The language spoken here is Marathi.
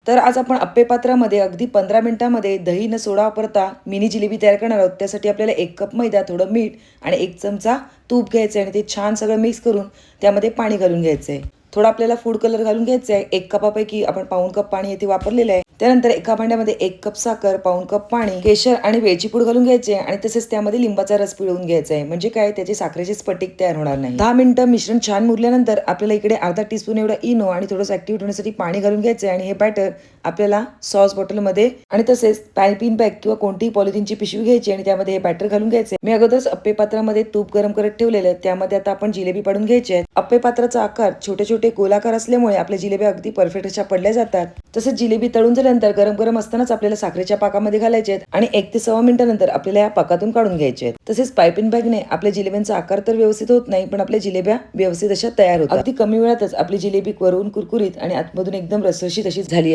तर आज आपण अप्पे पात्रामध्ये अगदी 15 मिनिटांमध्ये दही न सोडा वापरता मिनी जिलेबी तयार करणार आहोत. त्यासाठी आपल्याला 1 कप मैदा, थोडं मीठ आणि 1 चमचा तूप घ्यायचं आहे आणि ते छान सगळं मिक्स करून त्यामध्ये पाणी घालून घ्यायचं आहे. थोडा आपल्याला फूड कलर घालून घ्यायचा आहे. 1 कपापैकी आपण पाऊण कप पाणी येथे वापरलेलं आहे. त्यानंतर एका भांड्यामध्ये 1 कप साखर, पाऊण कप पाणी, केशर आणि वेलची पूड घालून घ्यायचे आणि तसेच त्यामध्ये लिंबाचा रस पिळून घ्यायचा आहे. म्हणजे काय, त्याचे साखरेचे स्फटिक तयार होणार नाही. 10 मिनिटं मिश्रण छान मुरल्यानंतर आपल्याला इकडे अर्धा टीस्पून एवढा इनो आणि थोडंसं ऍक्टिव्ह होण्यासाठी पाणी घालून घ्यायचं आहे आणि हे बॅटर आपल्याला सॉस बॉटलमध्ये आणि तसेच पॅपिंग बॅग किंवा कोणतीही पॉलिथिनची पिशवी घ्यायची आणि त्यामध्ये हे बॅटर घालून घ्यायचे. मी अगोदरच अप्पे पात्रामध्ये तूप गरम करत ठेवलेलं आहे. त्यामध्ये आता आपण जिलेबी पाडून घ्यायची आहे. अप्पे पात्राचा आकार छोटे छोटे गोलाकार असल्यामुळे आपल्या जिलेब्या अगदी परफेक्ट अशा पडल्या जातात. तसेच जिलेबी तळून झाल्यानंतर गरम गरम असतानाच आपल्याला साखरेच्या पाकामध्ये घालायचे आहेत आणि 1 ते 1.25 मिनिटानंतर आपल्याला या पाकातून काढून घ्यायचे आहेत. तसेच पायपिंग बॅगने आपल्या जिलेब्यांचा आकार तर व्यवस्थित होत नाही, पण आपल्या जिलेब्या व्यवस्थित अशा तयार होतात. अगदी कमी वेळातच आपली जिलेबी वरून कुरकुरीत आणि आतमधून एकदम रसरशीत अशी झाली आहे.